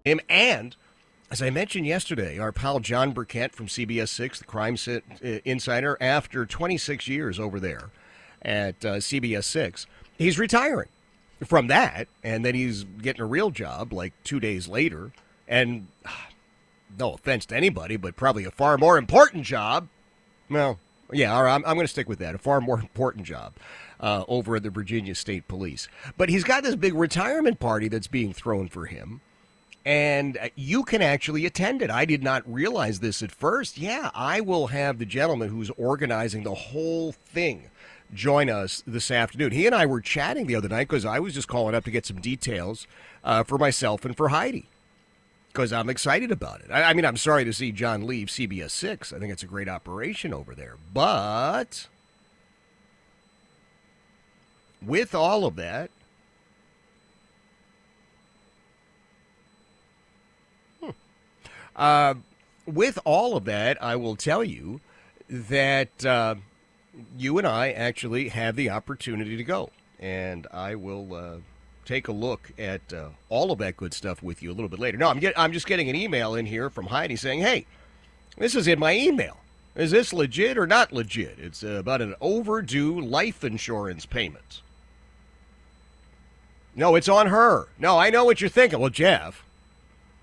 Him and, as I mentioned yesterday, our pal John Burkett from CBS 6, the crime insider, after 26 years over there at CBS 6, he's retiring from that, and then he's getting a real job like 2 days later. And no offense to anybody, but probably a far more important job. Well, yeah, all right, I'm going to stick with that. A far more important job over at the Virginia State Police. But he's got this big retirement party that's being thrown for him. And you can actually attend it. I did not realize this at first. Yeah, I will have the gentleman who's organizing the whole thing join us this afternoon. He and I were chatting the other night because I was just calling up to get some details for myself and for Heidi, because I'm excited about it. I mean, I'm sorry to see John leave CBS 6. I think it's a great operation over there. But with all of that, I will tell you that you and I actually have the opportunity to go. And I will take a look at all of that good stuff with you a little bit later. No, I'm just getting an email in here from Heidi saying, hey, this is in my email. Is this legit or not legit? It's about an overdue life insurance payment. No, it's on her. No, I know what you're thinking. Well, Jeff,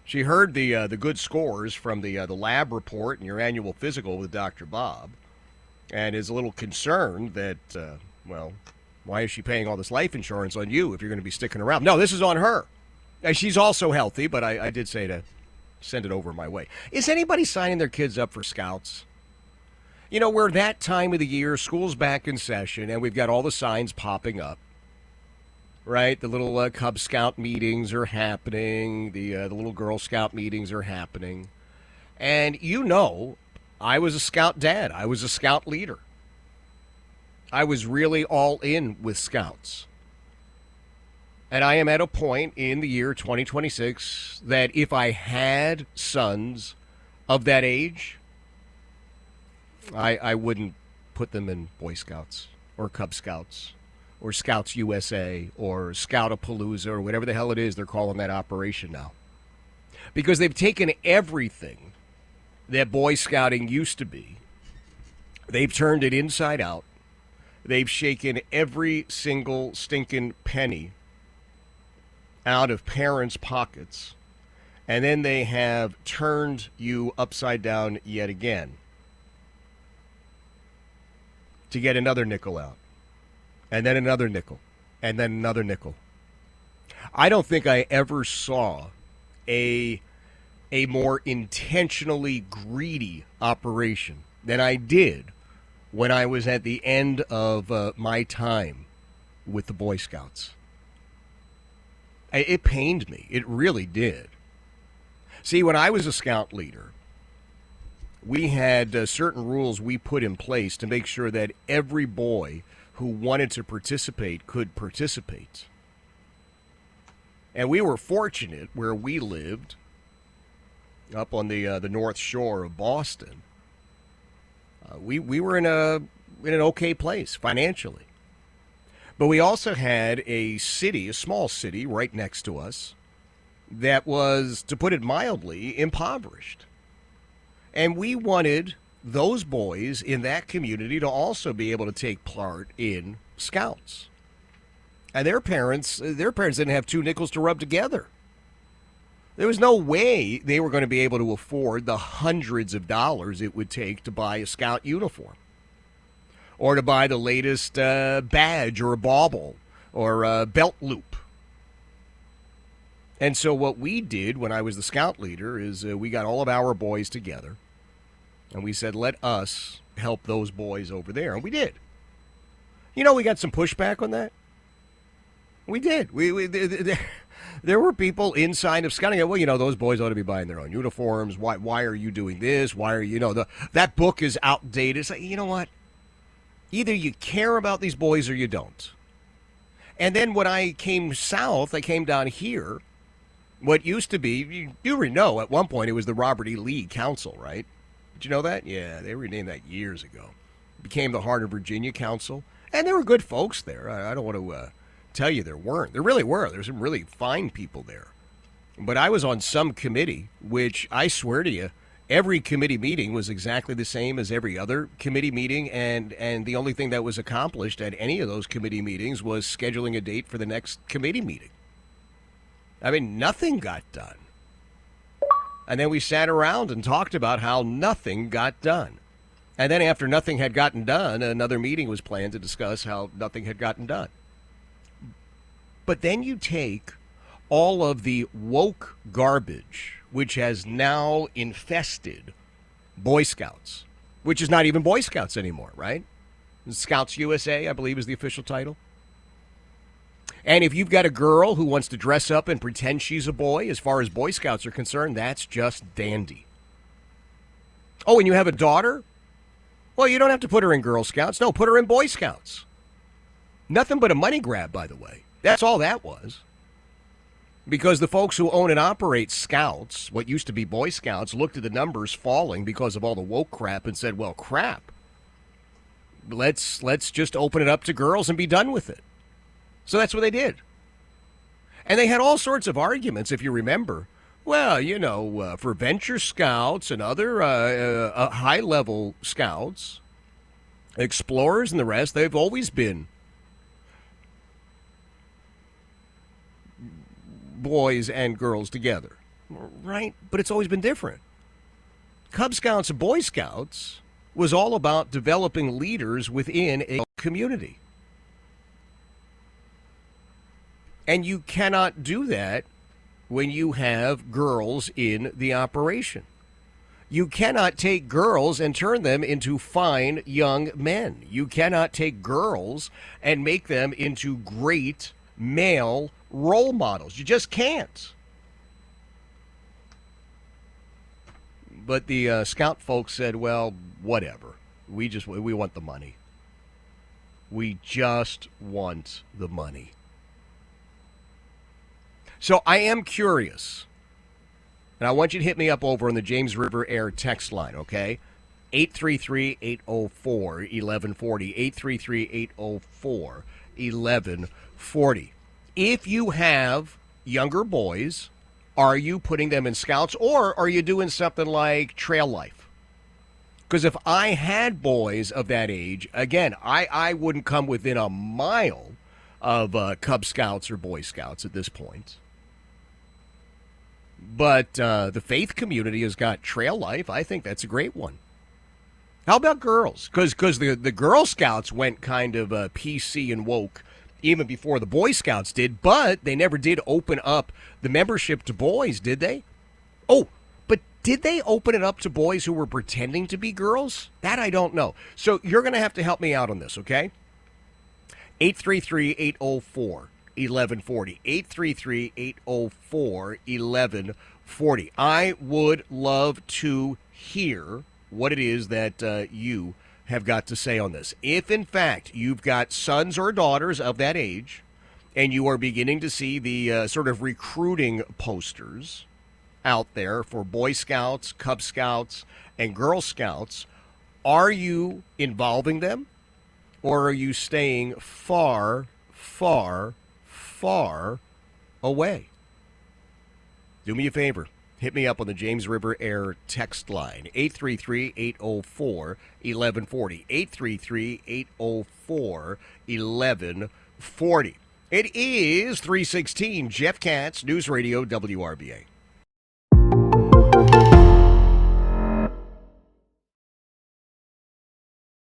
she heard the good scores from the lab report and your annual physical with Dr. Bob, and is a little concerned that, well, why is she paying all this life insurance on you if you're going to be sticking around? No, this is on her. She's also healthy, but I did say to send it over my way. Is anybody signing their kids up for scouts? You know, we're that time of the year, school's back in session, and we've got all the signs popping up. Right, the little Cub Scout meetings are happening. The little Girl Scout meetings are happening. And you know, I was a Scout dad. I was a Scout leader. I was really all in with Scouts. And I am at a point in the year 2026 that if I had sons of that age, I wouldn't put them in Boy Scouts or Cub Scouts or Scouts USA or Scout-a-Palooza or whatever the hell it is they're calling that operation now. Because they've taken everything that Boy Scouting used to be. They've turned it inside out. They've shaken every single stinking penny out of parents' pockets. And then they have turned you upside down yet again to get another nickel out. And then another nickel, and then another nickel. I don't think I ever saw a more intentionally greedy operation than I did when I was at the end of my time with the Boy Scouts. It pained me. It really did. See, when I was a Scout leader, we had certain rules we put in place to make sure that every boy who wanted to participate could participate. And we were fortunate where we lived, up on the North Shore of Boston. We were in an okay place financially. But we also had a city, a small city right next to us, that was, to put it mildly, impoverished. And we wanted those boys in that community to also be able to take part in Scouts. And their parents didn't have two nickels to rub together. There was no way they were going to be able to afford the hundreds of dollars it would take to buy a Scout uniform, or to buy the latest badge or a bauble or a belt loop. And so what we did when I was the Scout leader is we got all of our boys together, and we said, let us help those boys over there. And we did. You know, we got some pushback on that. We did. There were people inside of Scouting. Well, you know, those boys ought to be buying their own uniforms. Why are you doing this? Why are you know, that book is outdated. It's like, you know what? Either you care about these boys or you don't. And then when I came south, I came down here. What used to be, you already know, at one point it was the Robert E. Lee Council, right? Did you know that? Yeah, they renamed that years ago. It became the Heart of Virginia Council. And there were good folks there. I don't want to tell you there weren't. There really were. There's some really fine people there. But I was on some committee, which I swear to you, every committee meeting was exactly the same as every other committee meeting, and the only thing that was accomplished at any of those committee meetings was scheduling a date for the next committee meeting. I mean, nothing got done. And then we sat around and talked about how nothing got done. And then after nothing had gotten done, another meeting was planned to discuss how nothing had gotten done. But then you take all of the woke garbage, which has now infested Boy Scouts, which is not even Boy Scouts anymore, right? Scouts USA, I believe, is the official title. And if you've got a girl who wants to dress up and pretend she's a boy, as far as Boy Scouts are concerned, that's just dandy. Oh, and you have a daughter? Well, you don't have to put her in Girl Scouts. No, put her in Boy Scouts. Nothing but a money grab, by the way. That's all that was. Because the folks who own and operate Scouts, what used to be Boy Scouts, looked at the numbers falling because of all the woke crap and said, well, crap. Let's just open it up to girls and be done with it. So that's what they did. And they had all sorts of arguments, if you remember. Well, you know, for Venture Scouts and other high-level Scouts, Explorers and the rest, they've always been boys and girls together, right? But it's always been different. Cub Scouts and Boy Scouts was all about developing leaders within a community. And you cannot do that when you have girls in the operation. You cannot take girls and turn them into fine young men. You cannot take girls and make them into great male role models. You just can't. But the Scout folks said, well, whatever. We want the money. We just want the money. So I am curious, and I want you to hit me up over on the James River Air text line, okay? 833-804-1140, 833-804-1140. If you have younger boys, are you putting them in Scouts, or are you doing something like Trail Life? Because if I had boys of that age, again, I wouldn't come within a mile of Cub Scouts or Boy Scouts at this point. But the faith community has got Trail Life. I think that's a great one. How about girls? Because the Girl Scouts went kind of PC and woke even before the Boy Scouts did, but they never did open up the membership to boys, did they? Oh, but did they open it up to boys who were pretending to be girls? That I don't know. So you're going to have to help me out on this, okay? 833-804-1140. 833-804-1140. I would love to hear what it is that you have got to say on this. If, in fact, you've got sons or daughters of that age and you are beginning to see the sort of recruiting posters out there for Boy Scouts, Cub Scouts, and Girl Scouts, are you involving them, or are you staying far, far, far away? Do me a favor. Hit me up on the James River Air text line, 833-804-1140, 833-804-1140. It is 3:16. Jeff Katz, News Radio WRVA.